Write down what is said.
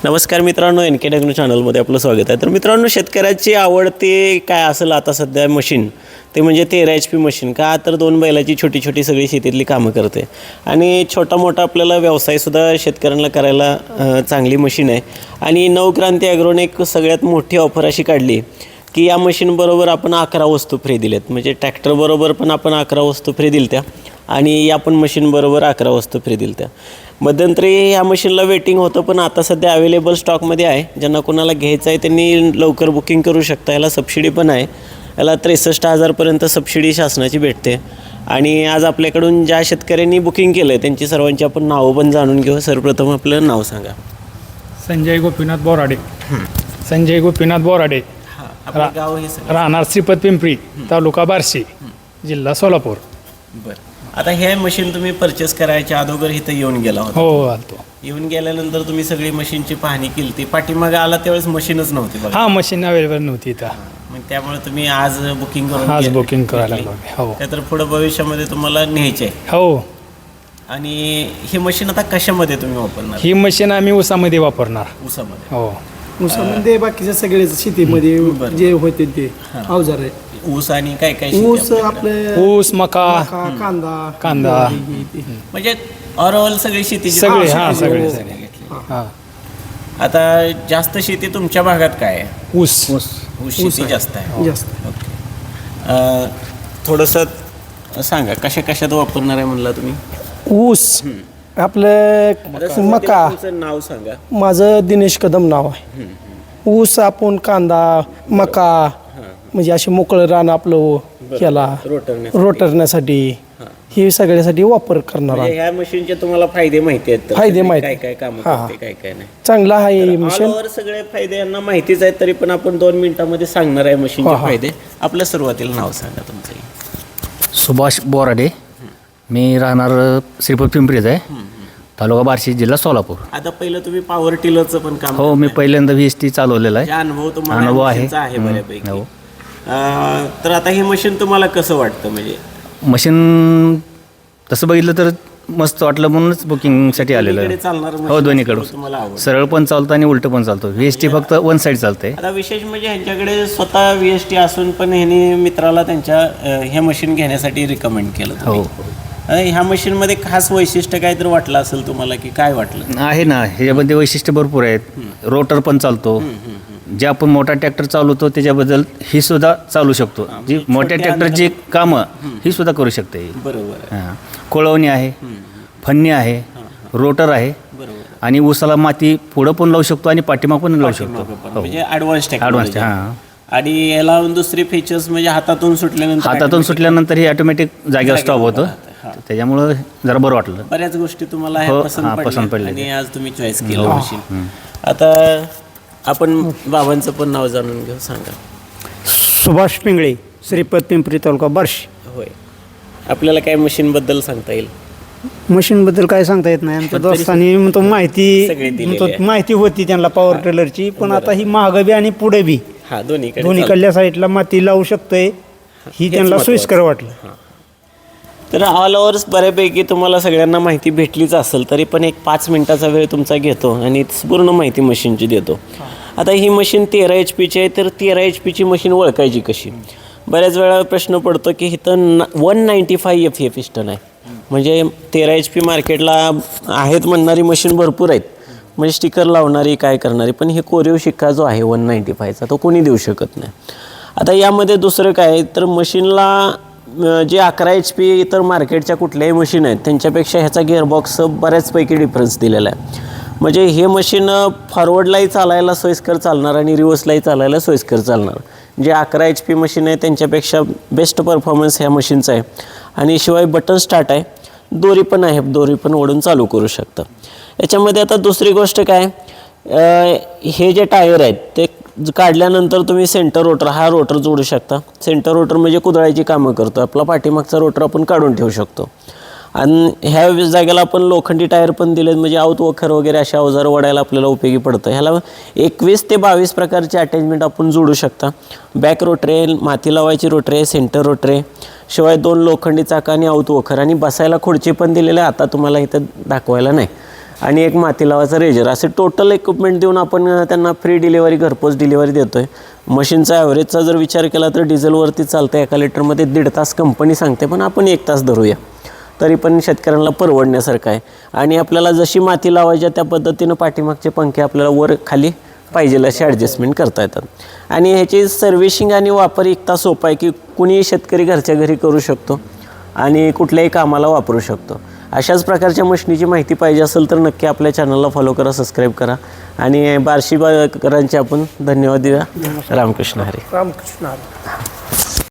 नमस्कार मित्रांनो, N K techno चॅनलमध्ये आपलं स्वागत आहे. तर मित्रांनो, शेतकऱ्याची आवडते काय असेल आता सध्या मशीन ते म्हणजे 13 HP मशीन. का तर 2 बैलाची छोटी छोटी सगळी शेतीतली कामं करते आणि छोटा मोठा आपल्याला व्यवसायसुद्धा शेतकऱ्यांना करायला चांगली मशीन आहे. आणि नवक्रांती ॲग्रोने एक सगळ्यात मोठी ऑफर अशी काढली की या मशीनबरोबर आपण 11 वस्तू फ्री दिल्यात. म्हणजे ट्रॅक्टरबरोबर पण आपण 11 वस्तू फ्री दिल्या त्या आणि या पण मशीनबरोबर 11 वस्तू फ्री दिल्या त्या. मध्यंतरी या मशीनला वेटिंग होतं, पण आता सध्या अवेलेबल स्टॉकमध्ये आहे. ज्यांना कोणाला घ्यायचं आहे त्यांनी लवकर बुकिंग करू शकता. याला सबसिडी पण आहे. याला 63,000पर्यंत सबसिडी शासनाची भेटते. आणि आज आपल्याकडून ज्या शेतकऱ्यांनी बुकिंग केलं आहे त्यांची सर्वांची आपण नावं पण जाणून घेऊ. सर्वप्रथम आपलं नाव सांगा. संजय गोपीनाथ बोराडे. संजय गोपीनाथ बोराडे, आपलं गाव हे सगळं. राहणार श्रीपत पिंपरी, तालुका बार्शी, जिल्हा सोलापूर. बरं, आता हे मशीन तुम्ही परचेस करायच्या अगोदर इथं येऊन गेला होता. हो आलतो. येऊन गेल्यानंतर तुम्ही सगळी मशीनची पाहणी केली. ती पाठीमागे आला त्यावेळेस मशीनच नव्हती बघा. हा, मशीन अवेलेबल नव्हती इथं. मग त्यामुळे तुम्ही आज बुकिंग करून आज घेतली. बुकिंग करायला लागलो. हो त्या तर पुढे भविष्यामध्ये तुम्हाला न्यायचे आहे. हो. आणि हे मशीन आता कशामध्ये तुम्ही वापरणार? ही मशीन आम्ही ऊसामध्ये वापरणार. ऊसामध्ये. हो. ऊसामध्ये बाकीचे सगळे शेतीमध्ये बरं. जे होते ते अवजार आहे. ऊस आणि काय काय शेती ऊस आपल्याकडे? आपले ऊस, मका, कांदा कांदा. म्हणजे ऑल सगळी शेती सगळे. हा, हा, सगळे ऊस सगळे. घेतली. हा. आता जास्त शेती तुमच्या भागात काय आहे? ऊस. ऊस शेती जास्त आहे. जास्त. थोडंसं सांगा कशा कशात वापरणार आहे म्हणला तुम्ही? ऊस आपलं मका. तुमचं नाव सांगा. माझं दिनेश कदम नाव आहे. ऊस आपण कांदा मका म्हणजे असे मोकळं रान आपलं ह्याला रोटरण्यासाठी हे सगळ्यासाठी वापर करणार म्हणजे आहे. ह्या मशीनचे तुम्हाला फायदे माहिती आहेत तर? फायदे माहिती. काय काय काम हा. करते काय काय नाही. चांगला आहे ऑल मिशन. ओव्हर सगळे फायदे यांना माहितीच आहेत, तरी पण आपण 2 मिनिटांमध्ये सांगणार आहे मशीनचे फायदे. आपल्या सुरुवातीला नाव सांगा तुमचं. सुभाष बोराडे. मी राहणार श्रीपत पिंपरीच आहे, तालुका बार्शी, जिल्हा सोलापूर. आता पहिलं तुम्ही पॉवर टिलरचं पण काम हो, मी पहिल्यांदा VST चालवलेलं आहे. अनुभव तुम्हाला अनुभव या आहे. मशीनचा आहे बऱ्यापैकी. हो. तर आता हे मशीन तुम्हाला कसं वाटतं? म्हणजे मशीन तसं बघितलं तर मस्त वाटलं म्हणूनच बुकिंगसाठी आलेलं दोन्हीकडे आहे. चालणारं हो, मशीन दोन्हीकडून तुम्हाला आवडतं. सरळ पण चालतं आणि उलटं पण चालतं. VST फक्त वन साईड चालतंय. आता विशेष म्हणजे ह्यांच्याकडे स्वतः VST असून पण ह्यांनी मित्राला त्यांच्या हे मशीन घेण्यासाठी रिकमेंड केलं हो. तुम्ही. ह्या मशीनमध्ये खास वैशिष्ट्य काय तर वाटलं असेल तुम्हाला की काय वाटलं? आहे ना, ह्याच्यामध्ये वैशिष्ट्य भरपूर आहेत. रोटर पण चालतो. जे आपण मोठा ट्रॅक्टर चालवतो त्याच्याबद्दल ही सुद्धा चालू शकतो. जी मोठ्या ट्रॅक्टरची कामं ही सुद्धा करू शकते. बरोबर आहे. हां. कोळवणी आहे, फन्नी आहे, रोटर आहे बरोबर. आणि ऊसाला माती पुढं पण लावू शकतो आणि पाठीमाग पण लावू शकतो. म्हणजे ॲडव्हान्स ॲडव्हान्स. टेक्नॉलॉजी. हां. आणि याला दुसरी फीचर्स म्हणजे हातातून सुटल्यानंतर हातातून सुटल्यानंतर हे ऑटोमॅटिक जागेवर स्टॉप होतं. त्याच्यामुळं जरा बरं वाटलं. बऱ्याच गोष्टी तुम्हाला हो, ह्या पसंत पसंत पडल्या पडल्या. आणि आज तुम्ही चॉईस केलं मशीन. आता आपण बाबांचं पण नाव जाणून घेऊ. सांगा. सुभाष पिंगळे, श्रीपत पिंपरी, तालुका बार्शी. होय, आपल्याला काय मशीनबद्दल सांगता येईल? मशीनबद्दल काय सांगता येत नाही. आमच्या दोस्तांनी तो सगळी माहिती दिलेली आहे. माहिती होती त्यांना पॉवर टेलरची. पण आता ही मागं बी आणि पुढे बी हा, दोन्हीकडे दोन्हीकडल्या साईडला माती लावू शकतोय ही त्यांना सोयीस्कर वाटलं. तर ऑल ओव्हर बऱ्यापैकी तुम्हाला सगळ्यांना माहिती भेटलीच असेल, तरी पण एक 5 मिनिटाचा वेळ तुमचा घेतो आणि पूर्ण माहिती मशीनची देतो. आता ही मशीन 13 HPची आहे. तर 13 HPची मशीन ओळखायची कशी? बऱ्याच वेळा प्रश्न पडतो की इथं 195 FA पिस्टन आहे. म्हणजे 13 HP मार्केटला आहेत म्हणणारी मशीन भरपूर आहेत, म्हणजे स्टिकर लावणारी काय करणारी. पण हे कोरीव शिक्का जो आहे 195चा तो कोणी देऊ शकत नाही. आता यामध्ये दुसरं काय तर मशीनला जे 11 HP इतर मार्केटच्या कुठल्याही मशीन आहेत त्यांच्यापेक्षा ह्याचा गिअरबॉक्स बऱ्याचपैकी डिफरन्स दिलेला आहे. म्हणजे हे मशीन फॉरवर्डलाही चालायला सोयीस्कर चालणार आणि रिव्हर्सलाही चालायला सोयीस्कर चालणार. जे 11 HP मशीन आहे त्यांच्यापेक्षा बेस्ट परफॉर्मन्स ह्या मशीनचा आहे. आणि शिवाय बटन स्टार्ट आहे, दोरी पण आहे, दोरी पण ओढून चालू करू शकतं. याच्यामध्ये आता दुसरी गोष्ट काय, हे जे टायर आहेत ते काढल्यानंतर तुम्ही सेंटर रोटर हा रोटर जोडू शकता. सेंटर रोटर म्हणजे कुदळायची कामं करतो. आपला पाठीमागचा रोटर आपण काढून ठेवू शकतो. आणि ह्या जागेला आपण लोखंडी टायर पण दिलेत, म्हणजे आऊत वखर वगैरे अशा अवजारं ओढायला आपल्याला उपयोगी पडतं. ह्याला 21 ते 22 प्रकारचे अटॅचमेंट आपण जोडू शकता. बॅक रोटरे, माती लावायची रोटरे, सेंटर रोटरे, शिवाय 2 लोखंडी चाका आणि आऊत वखर आणि बसायला खुर्ची पण दिलेलं आहे. आता तुम्हाला इथं दाखवायला नाही. आणि एक माती लावायचा रेजर, असे टोटल इक्विपमेंट देऊन आपण त्यांना फ्री डिलिव्हरी, घरपोच डिलिव्हरी देतो आहे. मशीनचा ॲव्हरेजचा जर विचार केला तर डिझेलवरती चालतं, एका लिटरमध्ये 1.5 तास कंपनी सांगते, पण आपण 1 तास धरूया तरी पण शेतकऱ्यांना परवडण्यासारखं आहे. आणि आपल्याला जशी माती लावायच्या त्या पद्धतीनं पाठीमागचे पंखे आपल्याला वर खाली पाहिजे असे ॲडजस्टमेंट करता येतात. आणि ह्याची सर्व्हिसिंग आणि वापर इतका सोपा आहे की कुणीही शेतकरी घरच्या घरी करू शकतो आणि कुठल्याही कामाला वापरू शकतो. अशाच प्रकारच्या मशिनीची माहिती पाहिजे असेल तर नक्की आपल्या चॅनलला फॉलो करा, सबस्क्राईब करा आणि बार्शीकरांचे आपण धन्यवाद देऊया. रामकृष्ण हरी. रामकृष्ण हरी.